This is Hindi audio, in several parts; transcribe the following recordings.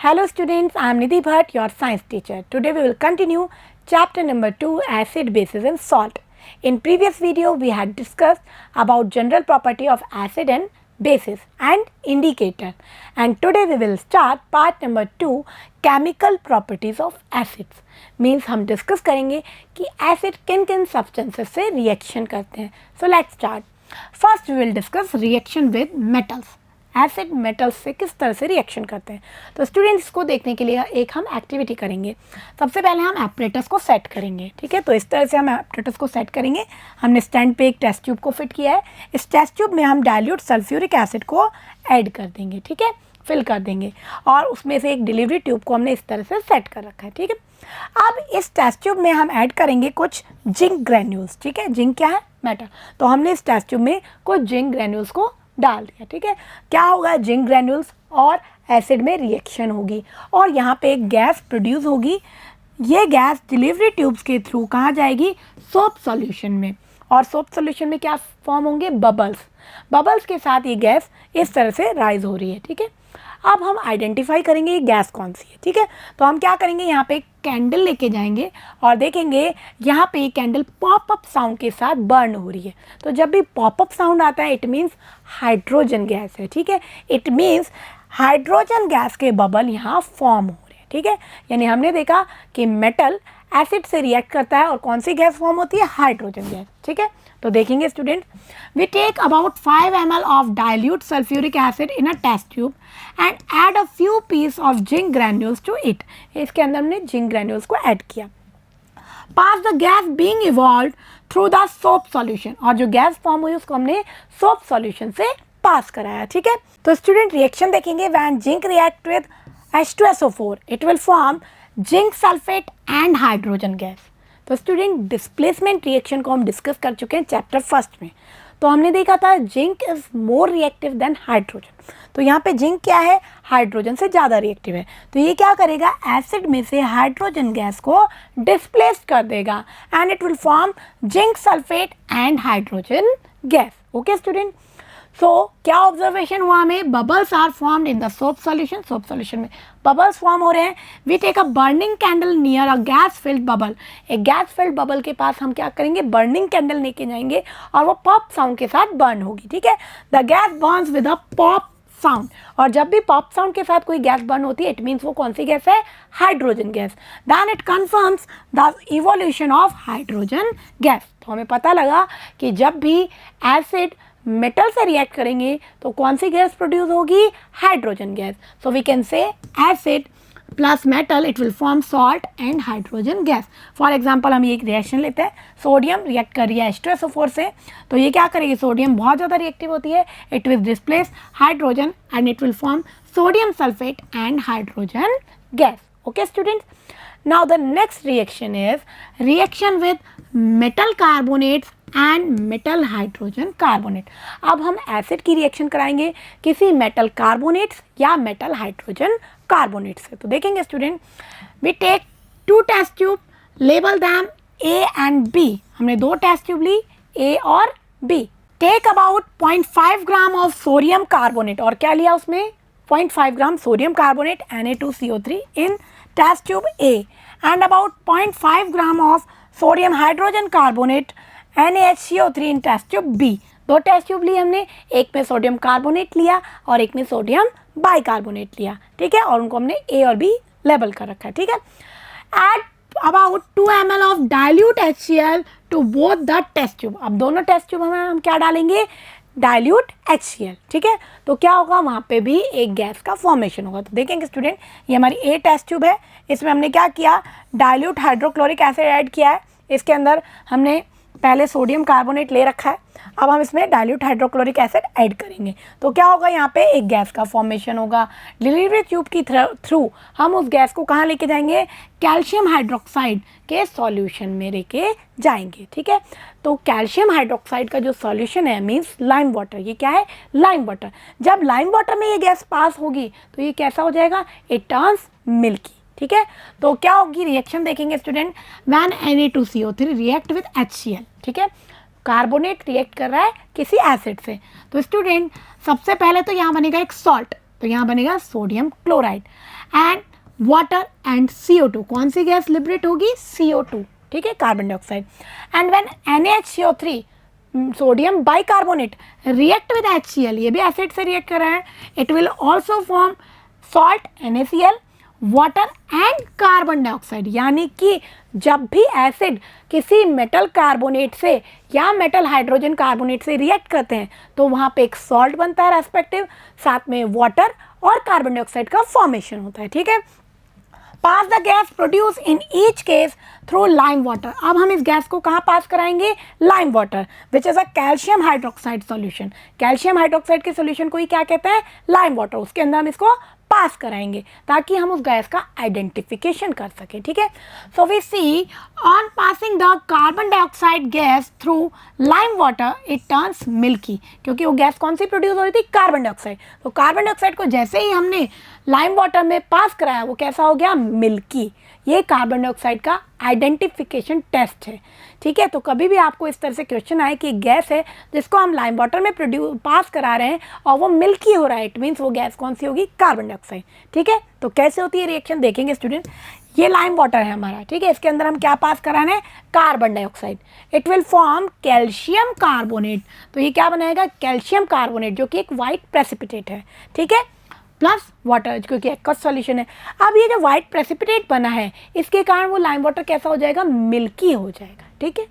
Hello students, I am Nidhi Bhatt, your science teacher. Today we will continue chapter number 2, acid, bases and salt. In previous video we had discussed about general property of acid and bases and indicator. And today we will start part number 2, chemical properties of acids. Means हम discuss करेंगे कि acid किन किन substances से reaction करते हैं. So let's start. First we will discuss reaction with metals. Acid metals से किस तरह से रिएक्शन करते हैं. तो स्टूडेंट्स इसको देखने के लिए एक हम एक्टिविटी करेंगे. सबसे पहले हम एपरेटस को सेट करेंगे. ठीक है, तो इस तरह से हम एपरेटस को सेट करेंगे. हमने स्टैंड पे एक टेस्ट ट्यूब को फिट किया है. इस टेस्ट ट्यूब में हम डाइल्यूट सल्फ्यूरिक एसिड को ऐड कर देंगे. ठीक है, फिल कर देंगे और उसमें से एक डिलीवरी ट्यूब को हमने इस तरह से सेट कर रखा है. ठीक है, अब इस टेस्ट ट्यूब में हम ऐड करेंगे कुछ जिंक ग्रैन्यूल्स. ठीक है, जिंक क्या है? मेटल. तो हमने इस टेस्ट ट्यूब में कुछ जिंक ग्रैन्यूल्स को डाल दिया. ठीक है, क्या होगा? जिंक ग्रैन्यूल्स और एसिड में रिएक्शन होगी और यहाँ पे एक गैस प्रोड्यूस होगी. ये गैस डिलीवरी ट्यूब्स के थ्रू कहाँ जाएगी? सोप सॉल्यूशन में. और सोप सॉल्यूशन में क्या फॉर्म होंगे? बबल्स. बबल्स के साथ ये गैस इस तरह से राइज हो रही है. ठीक है, अब हम आइडेंटिफाई करेंगे ये गैस कौन सी है. ठीक है, तो हम क्या करेंगे? यहाँ पे एक कैंडल लेके जाएंगे और देखेंगे यहाँ पे ये कैंडल पॉपअप साउंड के साथ बर्न हो रही है. तो जब भी पॉपअप साउंड आता है इट मीन्स हाइड्रोजन गैस है. ठीक है, इट मीन्स हाइड्रोजन गैस के बबल यहाँ फॉर्म हो रहे हैं. ठीक है, यानी हमने देखा कि मेटल एसिड से रिएक्ट करता है और कौन सी गैस फॉर्म होती है? Hydrogen gas. ठीक है, तो देखेंगे student, we take about 5 ml of dilute sulphuric acid in a test tube and add a few piece of zinc granules to it. इसके अंदर हमने जिंक ग्रैन्यूल्स को ऐड किया. Pass the gas being evolve through the soap solution. और जो गैस फॉर्म हुई उसको हमने सोप सॉल्यूशन से पास कराया. ठीक है, तो स्टूडेंट रिएक्शन देखेंगे. When zinc react with H2SO4 it will form zinc sulphate and hydrogen gas. तो स्टूडेंट डिस्प्लेसमेंट रिएक्शन को हम डिस्कस कर चुके हैं चैप्टर फर्स्ट में. तो हमने देखा था zinc is more reactive than hydrogen. तो यहाँ पे जिंक क्या है? हाइड्रोजन से ज़्यादा रिएक्टिव है. तो ये क्या करेगा? एसिड में से हाइड्रोजन गैस को डिस्प्लेस कर देगा and it will form zinc sulphate and hydrogen gas. Okay student, so क्या ऑब्जर्वेशन हुआ हमें? Bubbles are formed in the soap solution. Soap solution में बबल्स फॉर्म हो रहे हैं. We take a burning candle near a gas filled bubble. एक गैस फिल्ड बबल के पास हम क्या करेंगे? बर्निंग कैंडल लेके जाएंगे और वो पॉप साउंड के साथ बर्न होगी. ठीक है, the gas Burns with a pop sound. और जब भी पॉप साउंड के साथ कोई गैस बर्न होती है इट मीन्स वो कौन सी गैस है? Hydrogen gas. Then it confirms the evolution of hydrogen gas. तो हमें पता लगा कि जब भी एसिड मेटल से रिएक्ट करेंगे तो कौन सी गैस प्रोड्यूस होगी? Hydrogen gas. So we can say acid plus metal it will form salt and hydrogen gas. For example हम ये एक रिएक्शन लेते हैं. सोडियम रिएक्ट कर रही है H2SO4 से. तो ये क्या करेगी? सोडियम बहुत ज़्यादा रिएक्टिव होती है. It will displace hydrogen and it will form sodium sulphate and hydrogen gas. Okay students, now the next reaction is reaction with metal carbonates and metal hydrogen carbonate. अब हम एसिड की रिएक्शन कराएंगे किसी मेटल कार्बोनेट्स या मेटल हाइड्रोजन कार्बोनेट से. तो देखेंगे student, we take 2 test tube, label them A and B. हमने 2 टेस्ट ट्यूब ली, A और B. Take about 0.5 gram of sodium carbonate. और क्या लिया उसमें? 0.5 gram sodium carbonate Na2CO3 in test tube A and about 0.5 gram of sodium hydrogen carbonate NaHCO3 in test tube B. 2 test tube ली हमने, एक में सोडियम कार्बोनेट लिया और एक में सोडियम बाइकार्बोनेट लिया. ठीक है, और उनको हमने A और B लेबल कर रखा है. ठीक है, add about 2 ml of dilute HCl to both the test tube. अब दोनों टेस्ट ट्यूब में हम क्या डालेंगे? Dilute HCl. ठीक है, तो क्या होगा? वहाँ पे भी एक गैस का फॉर्मेशन होगा. तो देखेंगे स्टूडेंट, ये हमारी A टेस्ट ट्यूब है. इसमें हमने क्या किया? डाइल्यूट हाइड्रोक्लोरिक एसिड ऐड किया है. इसके अंदर हमने पहले सोडियम कार्बोनेट ले रखा है. अब हम इसमें डाइल्यूट हाइड्रोक्लोरिक एसिड ऐड करेंगे. तो क्या होगा? यहाँ पे एक गैस का फॉर्मेशन होगा. डिलीवरी ट्यूब की थ्रू हम उस गैस को कहाँ लेके जाएंगे? कैल्शियम हाइड्रोक्साइड के सॉल्यूशन में लेके जाएंगे. ठीक है, तो कैल्शियम हाइड्रोक्साइड का जो सॉल्यूशन है मीन्स लाइम वाटर. ये क्या है? Lime water. जब लाइम वाटर में ये गैस पास होगी तो ये कैसा हो जाएगा? It turns milky. ठीक है, तो क्या होगी? रिएक्शन देखेंगे student. When Na2CO3 react with HCl. ठीक है, कार्बोनेट रिएक्ट कर रहा है किसी एसिड से. तो स्टूडेंट सबसे पहले तो यहाँ बनेगा एक सॉल्ट. तो यहाँ बनेगा sodium chloride and water and CO2, कौन सी गैस लिबरेट होगी? CO2, ठीक है, carbon dioxide. And when NaHCO3 sodium bicarbonate react with HCl, ये भी एसिड से रिएक्ट कर रहा है, it will also form salt NaCl, water and carbon dioxide. यानी कि जब भी एसिड किसी मेटल कार्बोनेट से या मेटल हाइड्रोजन कार्बोनेट से रिएक्ट करते हैं तो वहाँ पे एक सॉल्ट बनता है रेस्पेक्टिव, साथ में वाटर और कार्बन डाइऑक्साइड का फॉर्मेशन होता है, ठीक है। Pass the gas produce in each case through lime water. अब हम इस गैस को कहाँ पास कराएंगे? Lime water, which is a calcium hydroxide solution. Calcium hydroxide के सॉल्यूशन को ही क्या कहते हैं? Lime water. उसके अंदर हम इसको पास कराएंगे ताकि हम उस गैस का आइडेंटिफिकेशन कर सकें, ठीक है। So we see on passing the carbon dioxide gas through lime water it turns milky, क्योंकि वो गैस कौन सी प्रोड्यूस हो रही थी? Carbon dioxide. तो कार्बन डाइऑक्साइड को जैसे ही हमने लाइम वाटर में पास कराया वो कैसा हो गया? मिल्की। ये कार्बन डाइऑक्साइड का आइडेंटिफिकेशन टेस्ट है, ठीक है। तो कभी भी आपको इस तरह से क्वेश्चन आए कि गैस है जिसको हम लाइम वाटर में पास करा रहे हैं और वो मिल्की हो रहा है, इट मीन्स वो गैस कौन सी होगी? कार्बन डाइऑक्साइड, ठीक है। तो कैसे होती है रिएक्शन देखेंगे स्टूडेंट। ये लाइम वाटर है हमारा, ठीक है, इसके अंदर हम क्या पास करा रहे हैं? Carbon dioxide. It will form calcium carbonate. तो ये क्या बनाएगा? कैल्शियम कार्बोनेट, जो कि एक वाइट प्रेसिपिटेट है, ठीक है, प्लस वाटर, क्योंकि एक्वस सॉल्यूशन है। अब ये जो वाइट प्रेसिपिटेट बना है इसके कारण वो लाइम वाटर कैसा हो जाएगा? मिल्की हो जाएगा, ठीक है।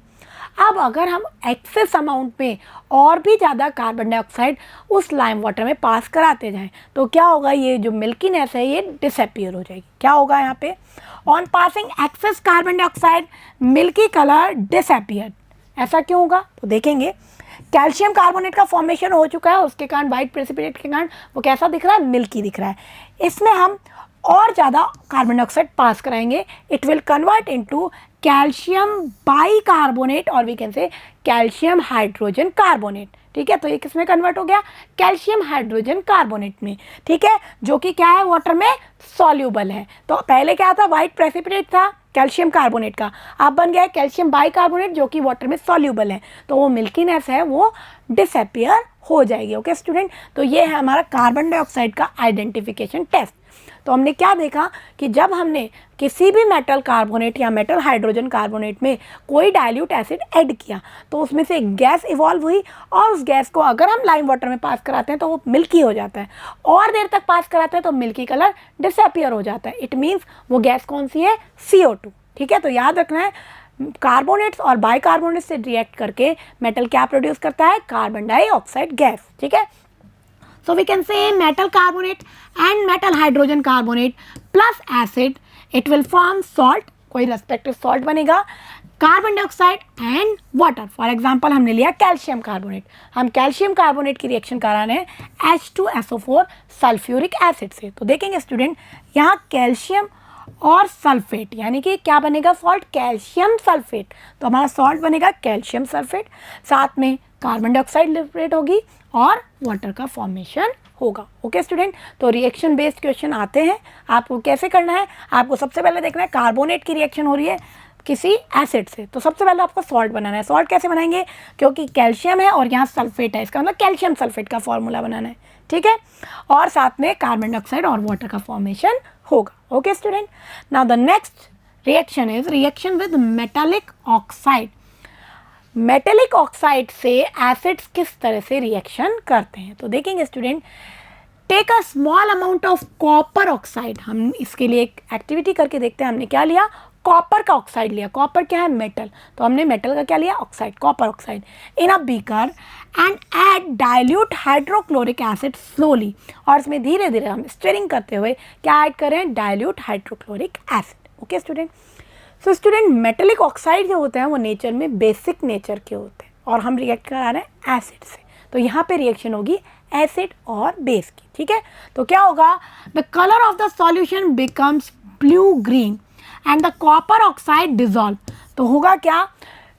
अब अगर हम एक्सेस अमाउंट में और भी ज़्यादा कार्बन डाइऑक्साइड उस लाइम वाटर में पास कराते जाएं तो क्या होगा? ये जो मिल्कीनेस है ये डिसअपीयर हो जाएगी। क्या होगा यहाँ पे? On passing excess carbon dioxide milky colour disappear. ऐसा क्यों होगा? तो देखेंगे, कैल्शियम कार्बोनेट का फॉर्मेशन हो चुका है, उसके कारण वाइट प्रेसिपिटेट के कारण वो कैसा दिख रहा है? मिल्की दिख रहा है। इसमें हम और ज़्यादा कार्बन डाइऑक्साइड पास कराएंगे, it will convert into calcium bicarbonate और we can say calcium hydrogen carbonate, ठीक है। तो ये किस में कन्वर्ट हो गया? कैल्शियम हाइड्रोजन कार्बोनेट में, ठीक है, जो कि क्या है? वाटर में सॉल्यूबल है। तो पहले क्या था? वाइट प्रेसिपिटेट था कैल्शियम कार्बोनेट का, अब बन गया है कैल्शियम बाइकार्बोनेट जो कि वाटर में सॉल्यूबल है। तो वो मिल्कीनेस है वो डिसअपीयर हो जाएगी, ओके स्टूडेंट। तो ये है हमारा कार्बन डाइऑक्साइड का आइडेंटिफिकेशन टेस्ट। तो हमने क्या देखा कि जब हमने किसी भी मेटल कार्बोनेट या मेटल हाइड्रोजन कार्बोनेट में कोई डाइल्यूट एसिड ऐड किया तो उसमें से एक गैस इवॉल्व हुई और उस गैस को अगर हम लाइम वाटर में पास कराते हैं तो वो मिल्की हो जाता है, और देर तक पास कराते हैं तो मिल्की कलर डिसअपीयर हो जाता है। इट मीन्स वो गैस कौन सी है? CO2, ठीक है। तो याद रखना है, कार्बोनेट्स और बाइकार्बोनेट्स से रिएक्ट करके मेटल क्या प्रोड्यूस करता है? कार्बन डाइऑक्साइड गैस, ठीक है। So we can say metal carbonate and metal hydrogen carbonate plus acid, it will form salt, कोई रेस्पेक्टिव सॉल्ट बनेगा, carbon dioxide and water. For example हमने लिया कैल्शियम कार्बोनेट, हम कैल्शियम कार्बोनेट की रिएक्शन करा रहे हैं H2SO4 सल्फ्यूरिक एसिड से। तो देखेंगे स्टूडेंट, यहाँ कैल्शियम और सल्फेट यानी कि क्या बनेगा? Salt calcium sulphate. तो हमारा सॉल्ट बनेगा कैल्शियम सल्फेट, साथ में कार्बन डाइऑक्साइड लिबरेट होगी और वाटर का फॉर्मेशन होगा, ओके स्टूडेंट। तो रिएक्शन बेस्ड क्वेश्चन आते हैं, आपको कैसे करना है? आपको सबसे पहले देखना है कार्बोनेट की रिएक्शन हो रही है किसी एसिड से, तो सबसे पहले आपको सॉल्ट बनाना है। सॉल्ट कैसे बनाएंगे? क्योंकि कैल्शियम है और यहाँ सल्फेट है, इसका मतलब कैल्शियम सल्फेट का फॉर्मूला बनाना है, ठीक है, और साथ में कार्बन डाइऑक्साइड और वाटर का फॉर्मेशन होगा, okay student. Now the next reaction is reaction with metallic oxide. Metallic oxide से एसिड्स किस तरह से रिएक्शन करते हैं? तो देखेंगे student, take a small amount of copper oxide. हम इसके लिए एक एक्टिविटी करके देखते हैं। हमने क्या लिया? कॉपर का ऑक्साइड लिया। कॉपर क्या है? मेटल। तो हमने मेटल का क्या लिया? Oxide, copper oxide in a beaker and add dilute hydrochloric acid slowly. और इसमें धीरे धीरे हम स्टिरिंग करते हुए क्या ऐड करें? Dilute hydrochloric acid, okay student. So student, metallic oxide जो होते हैं वो नेचर में बेसिक नेचर के होते हैं और हम रिएक्ट करा रहे हैं एसिड से, तो यहाँ पे रिएक्शन होगी एसिड और बेस की, ठीक है। तो क्या होगा? The colour of the solution becomes blue green and the copper oxide dissolve. तो होगा क्या?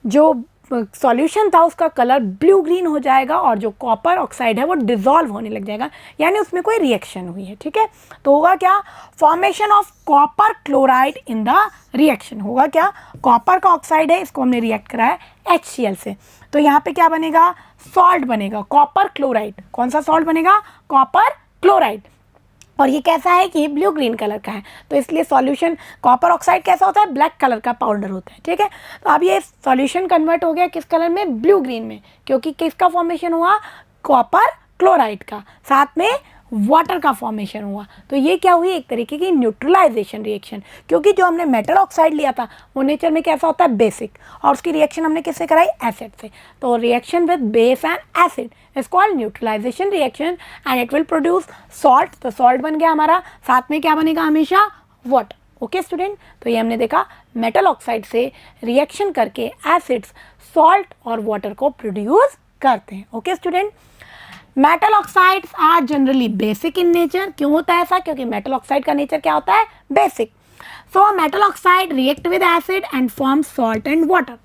जो सॉल्यूशन था उसका कलर ब्लू ग्रीन हो जाएगा और जो कॉपर ऑक्साइड है वो डिजॉल्व होने लग जाएगा, यानी उसमें कोई रिएक्शन हुई है, ठीक है। तो होगा क्या? Formation of copper chloride in the reaction. होगा क्या? कॉपर का ऑक्साइड है, इसको हमने रिएक्ट कराया HCl से, तो यहाँ पे क्या बनेगा? सॉल्ट बनेगा, कॉपर क्लोराइड। कौन सा सॉल्ट बनेगा? Copper chloride. और ये कैसा है कि ब्लू ग्रीन कलर का है, तो इसलिए सॉल्यूशन कॉपर ऑक्साइड कैसा होता है, ब्लैक कलर का पाउडर होता है, ठीक है। तो अब ये सॉल्यूशन कन्वर्ट हो गया किस कलर में, ब्लू ग्रीन में, क्योंकि किसका फॉर्मेशन हुआ, कॉपर क्लोराइड का, साथ में वाटर का फॉर्मेशन हुआ। तो ये क्या हुई, एक तरीके की न्यूट्रलाइजेशन रिएक्शन, क्योंकि जो हमने मेटल ऑक्साइड लिया था वो नेचर में कैसा होता है, बेसिक, और उसकी रिएक्शन हमने किससे कराई, एसिड से। तो reaction with base and acid is called neutralisation reaction and it will produce salt. तो सॉल्ट बन गया हमारा, साथ में क्या बनेगा हमेशा, वाटर। ओके स्टूडेंट, तो ये हमने देखा मेटल ऑक्साइड से रिएक्शन करके एसिड्स सॉल्ट और वाटर को प्रोड्यूस करते हैं। Okay student, metal oxides are generally basic in nature. क्यों होता है ऐसा, क्योंकि मेटल ऑक्साइड का नेचर क्या होता है, basic. So metal oxide react with acid and form salt and water.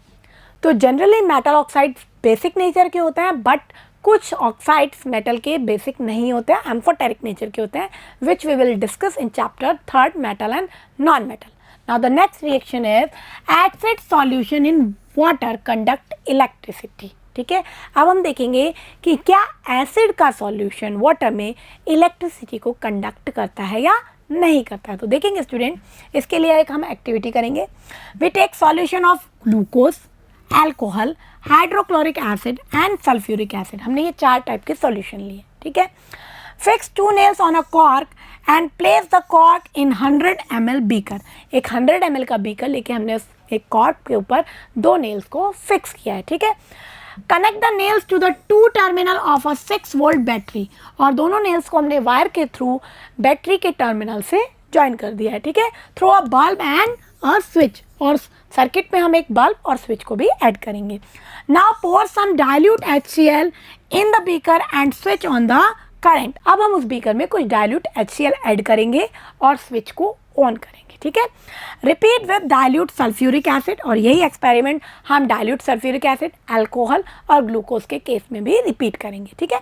तो generally metal oxide basic nature के होते हैं, बट कुछ ऑक्साइड्स मेटल के बेसिक नहीं होते हैं, एम्फोटेरिक नेचर के होते हैं, which we will discuss in chapter 3 metal and non metal. Now the next reaction is acid solution in water conduct electricity. ठीक है, अब हम देखेंगे कि क्या एसिड का सॉल्यूशन वाटर में इलेक्ट्रिसिटी को कंडक्ट करता है या नहीं करता है। तो देखेंगे स्टूडेंट, इसके लिए एक हम एक्टिविटी करेंगे। We take solution of glucose, alcohol, hydrochloric acid and sulphuric acid. हमने ये 4 टाइप के सॉल्यूशन लिए, ठीक है। Fix 2 nails on a cork and place the cork in 100 ml beaker. एक 100 ml का बीकर लेके हमने उस एक कॉर्क के ऊपर 2 nails को फिक्स किया है, ठीक है। Connect the nails to the 2 terminal of a 6 volt battery, और दोनों नेल्स को हमने वायर के थ्रू बैटरी के टर्मिनल से ज्वाइन कर दिया है, ठीक है। Through a bulb and a switch, और सर्किट में हम एक बल्ब और स्विच को भी ऐड करेंगे। Now pour some dilute HCl in the beaker and switch on the current. अब हम उस बीकर में कुछ डाइल्यूट HCl ऐड करेंगे और स्विच को ऑन करेंगे, ठीक है। Repeat with dilute sulphuric acid, और यही एक्सपेरिमेंट हम डाइल्यूट सल्फ्यूरिक एसिड, अल्कोहल और ग्लूकोज के केस में भी रिपीट करेंगे, ठीक है।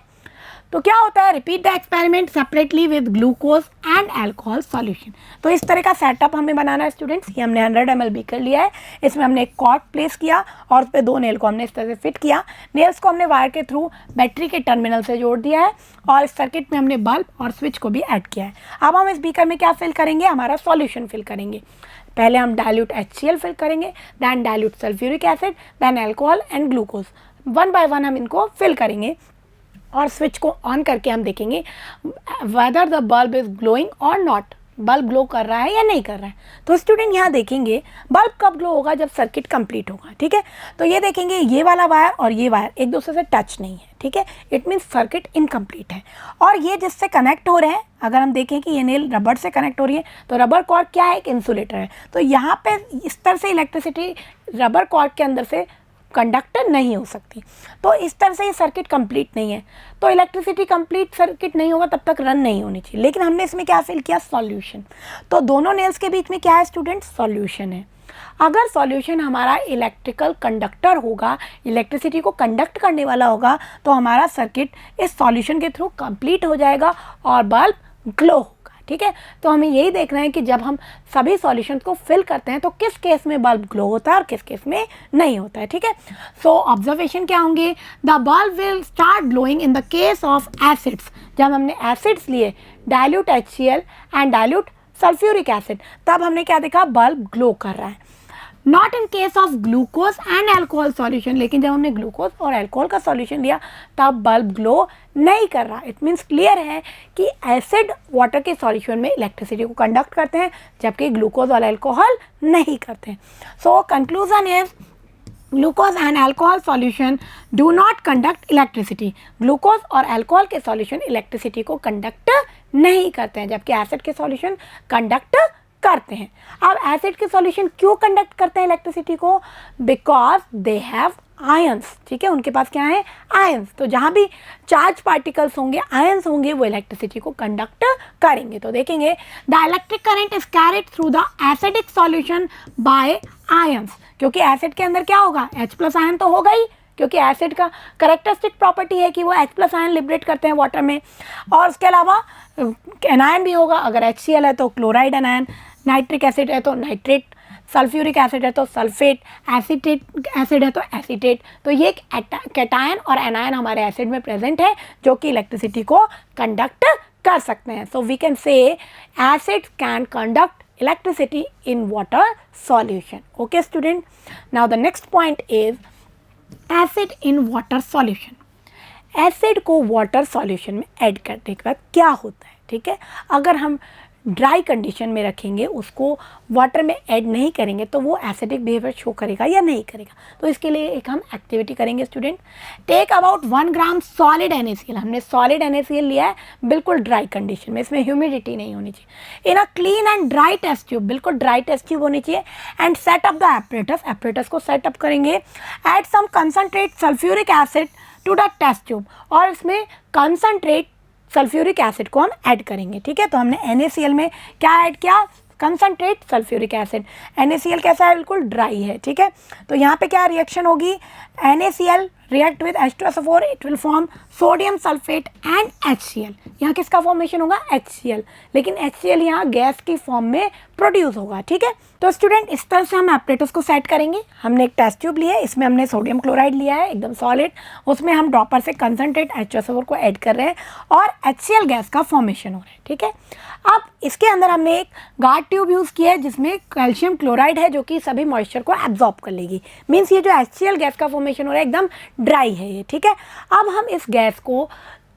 तो क्या होता है, repeat the experiment separately with glucose and alcohol solution. तो इस तरह का सेटअप हमें बनाना है स्टूडेंट्स। ये हमने 100 ml बीकर लिया है, इसमें हमने एक कॉर्क प्लेस किया और उस पर 2 नेल को हमने इस तरह से फिट किया। नेल्स को हमने वायर के थ्रू बैटरी के टर्मिनल से जोड़ दिया है और इस सर्किट में हमने बल्ब और स्विच को भी ऐड किया है। अब हम इस बीकर में क्या फिल करेंगे, हमारा सॉल्यूशन फिल करेंगे। पहले हम डाइल्यूट HCl फिल करेंगे, then dilute sulphuric acid, then alcohol and glucose. 1 by 1 हम इनको फिल करेंगे और स्विच को ऑन करके हम देखेंगे whether the bulb is glowing और नॉट, बल्ब ग्लो कर रहा है या नहीं कर रहा है। तो स्टूडेंट यहाँ देखेंगे बल्ब कब ग्लो होगा, जब सर्किट कंप्लीट होगा, ठीक है। तो ये देखेंगे ये वाला वायर और ये वायर एक दूसरे से टच नहीं है, ठीक है, इट मीन्स सर्किट इनकम्प्लीट है। और ये जिससे कनेक्ट हो रहे हैं, अगर हम देखें कि ये नेल रबर से कनेक्ट हो रही है, तो रबर कॉर्क क्या है, एक इंसुलेटर है। तो यहाँ पे इस तरह से इलेक्ट्रिसिटी रबर कॉर्क के अंदर से कंडक्टर नहीं हो सकती, तो इस तरह से ये सर्किट कंप्लीट नहीं है। तो इलेक्ट्रिसिटी कंप्लीट सर्किट नहीं होगा तब तक रन नहीं होनी चाहिए, लेकिन हमने इसमें क्या फिल किया, सॉल्यूशन। तो दोनों नेल्स के बीच में क्या है स्टूडेंट, सॉल्यूशन है। अगर सॉल्यूशन हमारा इलेक्ट्रिकल कंडक्टर होगा, इलेक्ट्रिसिटी को कंडक्ट करने वाला होगा, तो हमारा सर्किट इस सॉल्यूशन के थ्रू कंप्लीट हो जाएगा और बल्ब ग्लो होगा, ठीक है। तो हमें यही देखना है कि जब हम सभी सॉल्यूशन को फिल करते हैं तो किस केस में बल्ब ग्लो होता है और किस केस में नहीं होता है, ठीक है। सो ऑब्जर्वेशन क्या होंगे, the bulb will start glowing in the case of acids. जब हमने एसिड्स लिए, dilute HCl and dilute sulphuric acid, तब हमने क्या देखा, बल्ब ग्लो कर रहा है। Not in case of glucose and alcohol solution, लेकिन जब हमने ग्लूकोज और अल्कोहल का सॉल्यूशन लिया तब बल्ब ग्लो नहीं कर रहा। इट मीन्स क्लियर है कि एसिड वाटर के सॉल्यूशन में इलेक्ट्रिसिटी को कंडक्ट करते हैं, जबकि ग्लूकोज और अल्कोहल नहीं करते हैं। So conclusion is glucose and alcohol solution do not conduct electricity. Glucose और अल्कोहल के सॉल्यूशन इलेक्ट्रिसिटी को कंडक्ट नहीं करते हैं, जबकि एसिड के सॉल्यूशन कंडक्ट करते हैं। अब एसिड के सॉल्यूशन क्यों कंडक्ट करते हैं इलेक्ट्रिसिटी को, बिकॉज दे हैव आयंस, ठीक है, उनके पास क्या है, आयंस। तो जहाँ भी चार्ज पार्टिकल्स होंगे, आयंस होंगे, वो इलेक्ट्रिसिटी को कंडक्ट करेंगे। तो देखेंगे the electric current is carried through the acidic solution bye ions, क्योंकि एसिड के अंदर क्या होगा, H+ आयन तो होगा ही, क्योंकि एसिड का कैरेक्टरिस्टिक प्रॉपर्टी है कि वो H+ आयन लिबरेट करते हैं वाटर में। और उसके अलावा एनायन भी होगा, अगर HCl है तो क्लोराइड एनायन, नाइट्रिक एसिड है तो नाइट्रेट, सल्फ्यूरिक एसिड है तो सल्फेट, एसीटेट एसिड है तो एसीटेट। तो ये एक कैटायन और एनायन हमारे एसिड में प्रेजेंट है जो कि इलेक्ट्रिसिटी को कंडक्ट कर सकते हैं. So we can say acids can conduct electricity in water solution. Okay student. Now the next point is acid in water solution. Acid को वाटर सॉल्यूशन में ऐड करने के बाद क्या होता है, ठीक है. अगर हम ड्राई कंडीशन में रखेंगे, उसको वाटर में ऐड नहीं करेंगे, तो वो एसिडिक बिहेवियर शो करेगा या नहीं करेगा. तो इसके लिए एक हम एक्टिविटी करेंगे student. Take about 1 gram solid NaCl. हमने सॉलिड NaCl लिया है बिल्कुल ड्राई कंडीशन में, इसमें ह्यूमिडिटी नहीं होनी चाहिए. In a clean and dry test tube, बिल्कुल ड्राई टेस्ट ट्यूब होनी चाहिए. And set up the apparatus, apparatus को सेटअप करेंगे. Add some concentrate sulphuric acid to the test tube, और इसमें कंसनट्रेट सल्फ्यूरिक एसिड को हम ऐड करेंगे, ठीक है. तो हमने NaCl में क्या ऐड किया, कंसनट्रेट सल्फ्यूरिक एसिड. NaCl कैसा है, बिल्कुल ड्राई है, ठीक है. तो यहाँ पे क्या रिएक्शन होगी, NaCl react with H2SO4, it will form sodium sulphate and HCl. यहाँ किसका फॉर्मेशन होगा, HCl, लेकिन HCl यहाँ गैस की फॉर्म में प्रोड्यूस होगा, ठीक है. तो स्टूडेंट इस तरह से हम एपरेटस को सेट करेंगे. हमने एक टेस्ट ट्यूब लिया है, इसमें हमने सोडियम क्लोराइड लिया है एकदम सॉलिड, उसमें हम ड्रॉपर से कंसनट्रेट H2SO4 को ऐड कर रहे हैं और HCl गैस का फॉर्मेशन हो रहा है, ठीक है. अब इसके अंदर हमने एक गार्ड ट्यूब यूज़ किया है जिसमें कैल्शियम क्लोराइड है जो कि सभी मॉइस्चर को एब्जॉर्ब कर लेगी. मीन्स ये जो HCl गैस का फॉर्मेशन हो रहा है एकदम ड्राई है ये, ठीक है. अब हम इस गैस को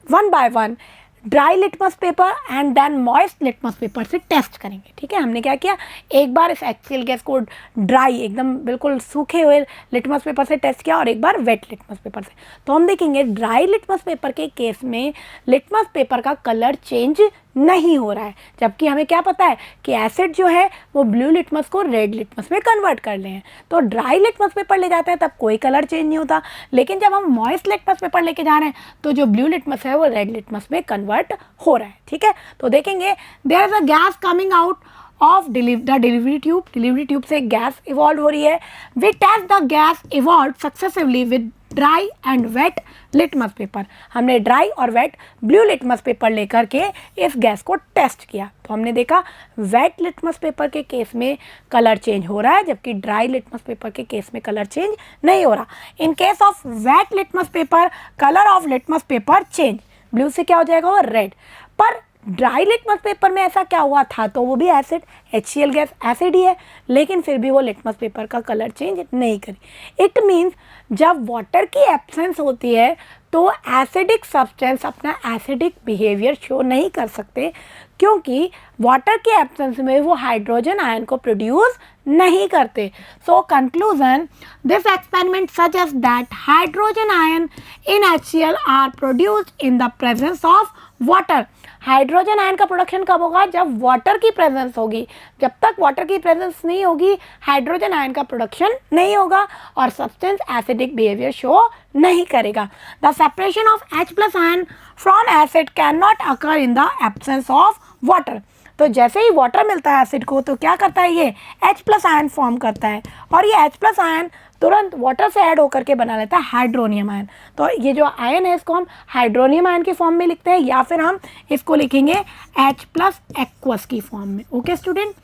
1 by 1 dry litmus paper and then moist litmus paper से टेस्ट करेंगे, ठीक है. हमने क्या किया, एक बार इस HCl गैस को ड्राई एकदम बिल्कुल सूखे हुए लिटमस पेपर से टेस्ट किया और एक बार वेट लिटमस पेपर से. तो हम देखेंगे ड्राई लिटमस पेपर के केस में लिटमस पेपर का कलर चेंज नहीं हो रहा है, जबकि हमें क्या पता है कि एसिड जो है वो ब्लू लिटमस को रेड लिटमस में कन्वर्ट कर ले हैं. तो ड्राई लिटमस पेपर ले जाते हैं तब कोई कलर चेंज नहीं होता, लेकिन जब हम मॉइस्ट लिटमस पेपर लेके जा रहे हैं तो जो ब्लू लिटमस है वो रेड लिटमस में कन्वर्ट हो रहा है, ठीक है. तो देखेंगे there is a gas coming out of the delivery tube. Delivery tube से गैस इवॉल्व हो रही है. We test the gas evolved successively with dry and wet litmus paper. हमने ड्राई और वेट ब्लू लिटमस पेपर लेकर के इस गैस को टेस्ट किया. तो हमने देखा वेट लिटमस पेपर के केस में कलर चेंज हो रहा है, जबकि ड्राई लिटमस पेपर के केस में कलर चेंज नहीं हो रहा. In case of wet litmus paper colour of litmus paper change, blue से क्या हो जाएगा वो रेड. पर ड्राई लिटमस पेपर में ऐसा क्या हुआ था, तो वो भी एसिड HCl गैस एसिड ही है, लेकिन फिर भी वो लिटमस पेपर का कलर चेंज नहीं करी. इट मीन्स जब वाटर की एब्सेंस होती है तो एसिडिक सब्सटेंस अपना एसिडिक बिहेवियर शो नहीं कर सकते, क्योंकि वाटर के एब्सेंस में वो हाइड्रोजन आयन को प्रोड्यूस नहीं करते. So conclusion, this experiment suggest that hydrogen ion in HCl are produced in the presence of water. Hydrogen ion का प्रोडक्शन कब होगा, जब वाटर की प्रेजेंस होगी. जब तक वाटर की प्रेजेंस नहीं होगी हाइड्रोजन आयन का प्रोडक्शन नहीं होगा और सब्सटेंस एसिडिक बिहेवियर शो नहीं करेगा. The separation of H+ ion from acid can not occur in the absence of water. तो जैसे ही वाटर मिलता है एसिड को तो क्या करता है, ये H+ आयन फॉर्म करता है और ये H+ आयन तुरंत वाटर से ऐड होकर के बना लेता है हाइड्रोनियम आयन. तो ये जो आयन है इसको हम हाइड्रोनियम आयन के फॉर्म में लिखते हैं या फिर हम इसको लिखेंगे H+ एक्वस की फॉर्म में. ओके स्टूडेंट,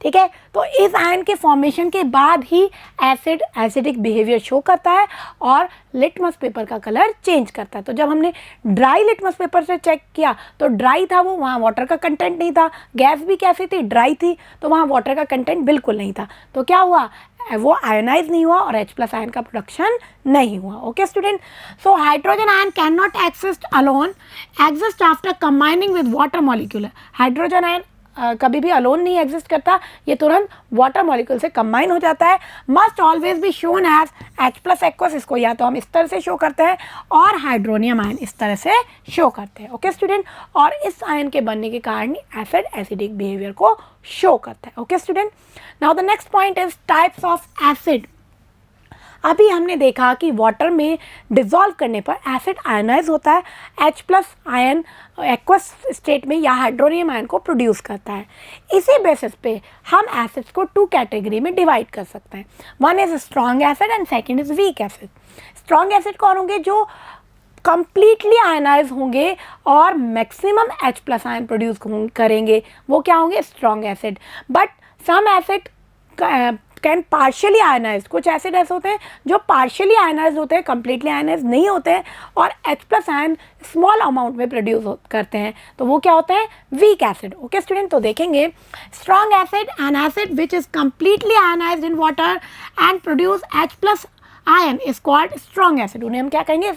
ठीक है. तो इस आयन के फॉर्मेशन के बाद ही एसिड एसिडिक बिहेवियर शो करता है और लिटमस पेपर का कलर चेंज करता है. तो जब हमने ड्राई लिटमस पेपर से चेक किया तो ड्राई था वो, वहाँ वाटर का कंटेंट नहीं था. गैस भी कैसी थी, ड्राई थी, तो वहाँ वाटर का कंटेंट बिल्कुल नहीं था. तो क्या हुआ, वो आयोनाइज नहीं हुआ और H+ आयन का प्रोडक्शन नहीं हुआ. Okay student, so hydrogen ion can not exist alone, exist after combining with water molecule. Hydrogen ion कभी भी अलोन नहीं एग्जिस्ट करता, ये तुरंत वाटर मॉलिक्यूल से कंबाइन हो जाता है. Must always be shown as H+ aqueous. इसको या तो हम इस तरह से शो करते हैं और हाइड्रोनियम आयन इस तरह से शो करते हैं. ओके स्टूडेंट, और इस आयन के बनने के कारण एसिड एसिडिक बिहेवियर को शो करता है. Okay student, now the next point is types of acid. अभी हमने देखा कि वाटर में डिज़ोल्व करने पर एसिड आयनाइज होता है, H+ आयन एक्वस स्टेट में या हाइड्रोनियम आयन को प्रोड्यूस करता है. इसी बेसिस पे हम एसिड्स को 2 कैटेगरी में डिवाइड कर सकते हैं. One is strong acid and second is weak acid. Strong acid कौन होंगे, जो कंप्लीटली आयनाइज होंगे और मैक्सिमम H+ आयन प्रोड्यूस करेंगे, वो क्या होंगे, strong acid. But some acid can partially ionise, कुछ एसिड ऐसे होते हैं जो पार्शियली आयनाइज होते हैं, कंप्लीटली आयनाइज नहीं होते हैं, और H+ आयन स्मॉल अमाउंट में प्रोड्यूस करते हैं, तो वो क्या होते हैं, वीक एसिड। ओके स्टूडेंट, तो देखेंगे strong acid, N acid which is completely ionised in water and produce H+ ion is called strong acid. उन्हें हम क्या कहेंगे,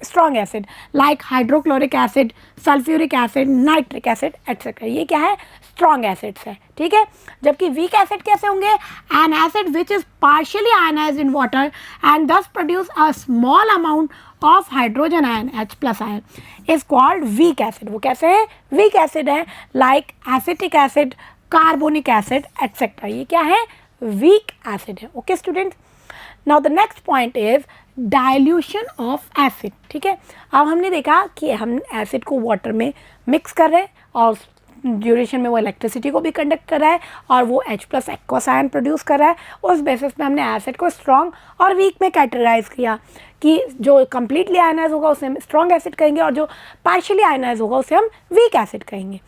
strong acid, like hydrochloric acid, sulphuric acid, nitric acid etcetera. ये क्या है, स्ट्रॉन्ग एसिड्स है, ठीक है। जबकि वीक एसिड कैसे होंगे, an acid which is partially ionised in water and thus produce a small amount of hydrogen ion H+ ion is called weak acid. वो कैसे है, वीक एसिड है, like acetic acid, carbonic acid etcetera. ये क्या है, वीक एसिड है। Okay student, now the next point is dilution of acid, ठीक है। अब हमने देखा कि हम एसिड को वाटर में मिक्स कर रहे हैं और ड्यूरेशन में वो इलेक्ट्रिसिटी को भी कंडक्ट कर रहा है और वो H+ एक्वस आयन प्रोड्यूस कर रहा है। उस बेसिस पे हमने एसिड को स्ट्रॉन्ग और वीक में कैटेगराइज किया कि जो कंप्लीटली आयनाइज होगा उसे हम स्ट्रॉन्ग एसिड कहेंगे और जो पार्शियली आयनाइज होगा उसे हम वीक एसिड कहेंगे।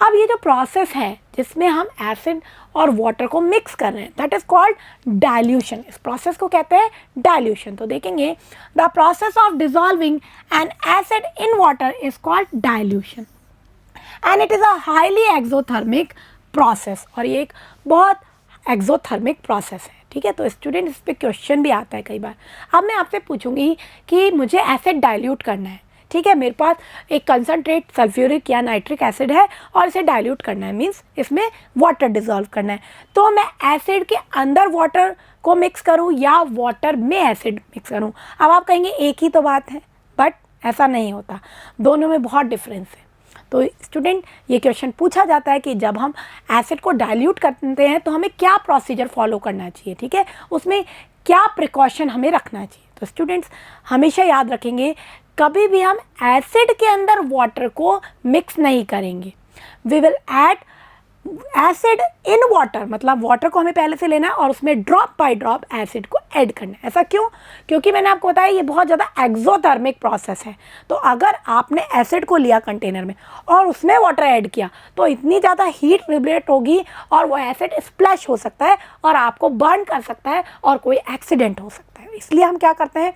अब ये जो प्रोसेस है जिसमें हम एसिड और वाटर को मिक्स कर रहे हैं, दैट इज कॉल्ड डाइल्यूशन। इस प्रोसेस को कहते हैं डाइल्यूशन। तो देखेंगे the process of dissolving N acid in water is called dilution and it is a highly exothermic process. और ये एक बहुत एक्सोथर्मिक प्रोसेस है, ठीक है। तो स्टूडेंट इस पर क्वेश्चन भी आता है कई बार। अब मैं आपसे पूछूंगी कि मुझे एसिड डाइल्यूट करना है, ठीक है। मेरे पास एक कंसनट्रेट सल्फ्यूरिक या नाइट्रिक एसिड है और इसे डाइल्यूट करना है, मीन्स इसमें वाटर डिसॉल्व करना है। तो मैं एसिड के अंदर वाटर को मिक्स करूं या वाटर में एसिड मिक्स करूं। अब आप कहेंगे एक ही तो बात है, बट ऐसा नहीं होता, दोनों में बहुत डिफरेंस है। तो स्टूडेंट ये क्वेश्चन पूछा जाता है कि जब हम एसिड को डाइल्यूट करते हैं तो हमें क्या प्रोसीजर फॉलो करना चाहिए, ठीक है, उसमें क्या प्रिकॉशन हमें रखना चाहिए। तो स्टूडेंट्स हमेशा याद रखेंगे, कभी भी हम एसिड के अंदर वाटर को मिक्स नहीं करेंगे। We will add acid in water, मतलब वाटर को हमें पहले से लेना है और उसमें ड्रॉप बाय ड्रॉप एसिड को ऐड करना है। ऐसा क्यों, क्योंकि मैंने आपको बताया ये बहुत ज़्यादा एक्सोथर्मिक प्रोसेस है। तो अगर आपने एसिड को लिया कंटेनर में और उसमें वाटर ऐड किया तो इतनी ज़्यादा हीट लिबरेट होगी और वो एसिड स्प्लैश हो सकता है और आपको बर्न कर सकता है और कोई एक्सीडेंट हो सकता है। इसलिए हम क्या करते हैं,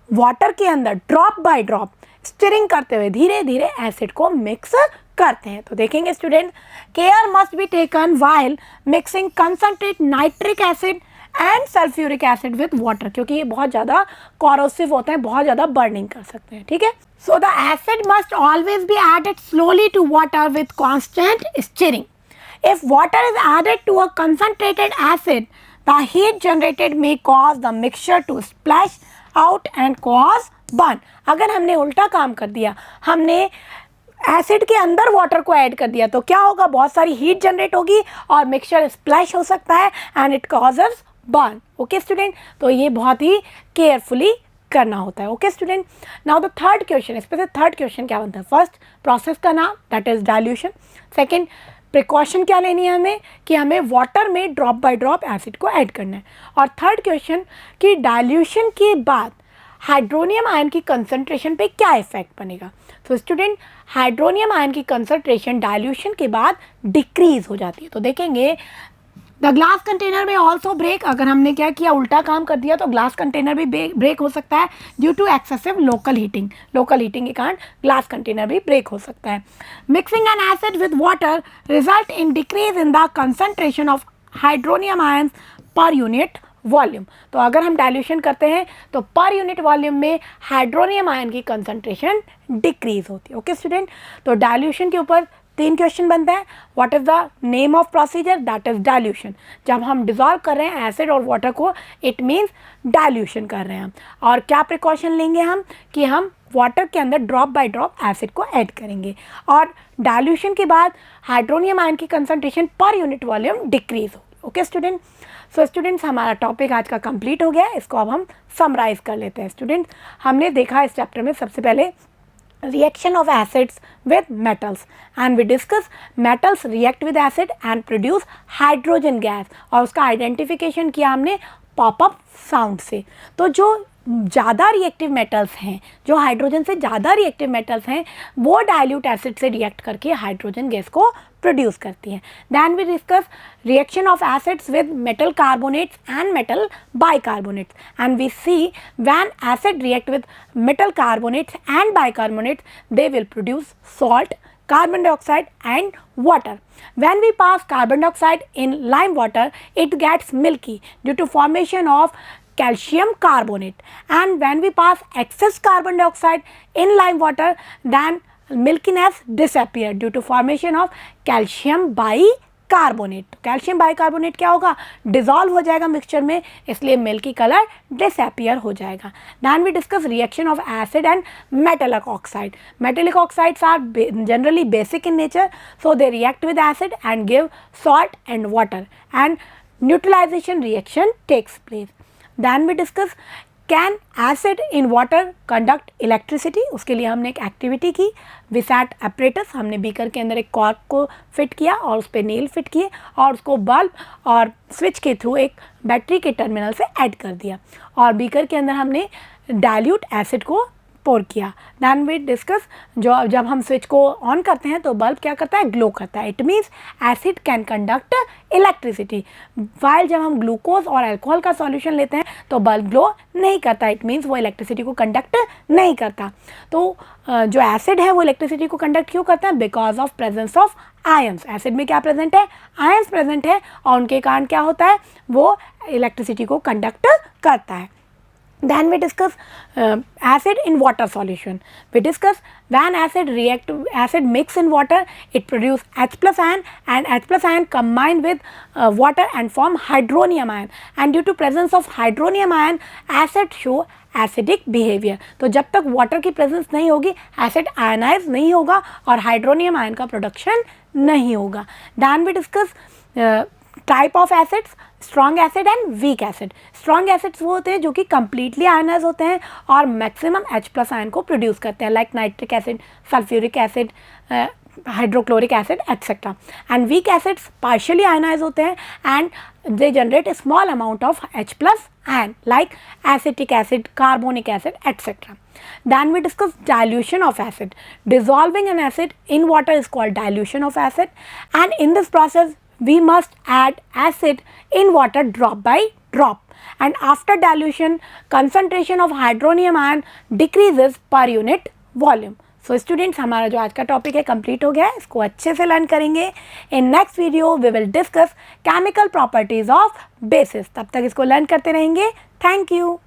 वाटर के अंदर ड्रॉप बाय ड्रॉप स्टिरिंग करते हुए धीरे धीरे एसिड को मिक्स करते हैं। तो देखेंगे student, care must be taken while mixing concentrate nitric acid and sulphuric acid with water, क्योंकि ये बहुत ज़्यादा कॉरोसिव होते हैं, बहुत ज़्यादा बर्निंग कर सकते हैं, ठीक है। So the acid must always be added slowly to water with constant stirring. If water is added to a concentrated acid, the heat generated may cause the mixture to splash out and cause burn. अगर हमने उल्टा काम कर दिया, हमने एसिड के अंदर वाटर को ऐड कर दिया तो क्या होगा, बहुत सारी हीट जनरेट होगी और मिक्सचर स्प्लैश हो सकता है and it causes burn. Okay student, तो ये बहुत ही केयरफुली करना होता है। Okay student, now the third question, इस पर से थर्ड क्वेश्चन क्या बनता है, फर्स्ट प्रोसेस का नाम that is dilution, second precaution क्या लेनी है हमें कि हमें वाटर में ड्रॉप बाय ड्रॉप एसिड को ऐड करना है, और थर्ड क्वेश्चन कि डाइल्यूशन के बाद हाइड्रोनियम आयन की कंसंट्रेशन पे क्या इफेक्ट बनेगा। तो स्टूडेंट हाइड्रोनियम आयन की कंसंट्रेशन डाइल्यूशन के बाद डिक्रीज हो जाती है। तो देखेंगे द ग्लास कंटेनर में ऑल्सो ब्रेक, अगर हमने क्या किया उल्टा काम कर दिया तो ग्लास कंटेनर भी ब्रेक हो सकता है due to excessive local heating के कारण ग्लास कंटेनर भी ब्रेक हो सकता है। Mixing an acid with water result in decrease in the concentration of hydronium ions per unit volume. तो अगर हम डाइल्यूशन करते हैं तो पर यूनिट वॉल्यूम में हाइड्रोनियम आयन की कंसंट्रेशन डिक्रीज होती है। ओके स्टूडेंट, तो डाइल्यूशन के ऊपर 3 क्वेश्चन बनता है। What is the name of procedure, that is dilution. जब हम डिसॉल्व कर रहे हैं एसिड और वाटर को, इट मीन्स डाइल्यूशन कर रहे हैं हम। और क्या प्रिकॉशन लेंगे हम कि हम वाटर के अंदर ड्रॉप बाय ड्रॉप एसिड को ऐड करेंगे, और डाइल्यूशन के बाद हाइड्रोनियम आयन की कंसंट्रेशन पर यूनिट वॉल्यूम डिक्रीज होगी। ओके स्टूडेंट, सो स्टूडेंट्स हमारा टॉपिक आज का कंप्लीट हो गया है, इसको अब हम समराइज कर लेते हैं। स्टूडेंट्स हमने देखा इस चैप्टर में सबसे पहले reaction of acids with metals and we discuss metals react with acid and produce hydrogen gas, और उसका आइडेंटिफिकेशन किया हमने पॉपअप साउंड से। तो जो ज़्यादा रिएक्टिव मेटल्स हैं, जो हाइड्रोजन से ज़्यादा रिएक्टिव मेटल्स हैं, वो डाइल्यूट एसिड से रिएक्ट करके हाइड्रोजन गैस को प्रोड्यूस करती हैं. Then we discuss reaction of acids with metal carbonates and metal bicarbonates, and we see when acid react with metal carbonates and bicarbonates, they will produce salt, carbon dioxide and water. When we pass carbon dioxide in lime water, it gets milky due to formation of calcium carbonate, and when we pass excess carbon dioxide in lime water, then milkiness disappear due to formation of calcium bicarbonate. तो कैल्शियम बाइकार्बोनेट क्या होगा, डिजॉल्व हो जाएगा मिक्सचर में, इसलिए मिल्की कलर डिसअपियर हो जाएगा. Then we discuss reaction of acid and metallic oxide. Metallic oxides are generally basic in nature, so they react with acid and give salt and water, and neutralisation reaction takes place. Then we discuss can acid in water conduct electricity. उसके लिए हमने एक एक्टिविटी की, विसैट अपरेटस. हमने बीकर के अंदर एक कॉर्क को फिट किया और उस पर नेल फिट किए और उसको बल्ब और स्विच के थ्रू एक बैटरी के टर्मिनल से ऐड कर दिया और बीकर के अंदर हमने डाइल्यूट एसिड को पोर किया. दैन वी डिस्कस, जो जब हम स्विच को ऑन करते हैं तो बल्ब क्या करता है, ग्लो करता है. It means acid can conduct electricity. While जब हम ग्लूकोज और अल्कोहल का सॉल्यूशन लेते हैं तो बल्ब ग्लो नहीं करता. इट मीन्स वो इलेक्ट्रिसिटी को कंडक्ट नहीं करता. तो जो एसिड है वो इलेक्ट्रिसिटी को कंडक्ट क्यों करता है, because of presence of ions. Acid में क्या प्रेजेंट है, आयंस प्रेजेंट है और उनके कारण क्या होता है, वो इलेक्ट्रिसिटी को कंडक्ट करता है. Then we discuss acid in water solution. We discuss when acid mix in water, it produce H plus ion, and H plus ion combine with water and form hydronium ion, and due to presence of hydronium ion, acid show acidic behaviour. तो जब तक वाटर की प्रेजेंस नहीं होगी एसिड आयनाइज नहीं होगा और हाइड्रोनियम आयन का प्रोडक्शन नहीं होगा. Then we discuss type of acids, strong acid and weak acid. Strong acids वो होते हैं जो कि कंप्लीटली आयनाइज होते हैं और मैक्सिमम H प्लस आयन को प्रोड्यूस करते हैं, like nitric acid, sulphuric acid, hydrochloric acid etcetera. And weak acids partially ionise होते हैं and they generate a small amount of H plus ion like acetic acid, carbonic acid, etc. Then we discuss dilution of acid. Dissolving an acid in water is called dilution of acid, and in this process we must add acid in water drop by drop, and after dilution concentration of hydronium ion decreases per unit volume. So students, हमारा जो आज का टॉपिक है कंप्लीट हो गया है. इसको अच्छे से लर्न करेंगे. In next video we will discuss chemical properties of bases. तब तक इसको लर्न करते रहेंगे. Thank you.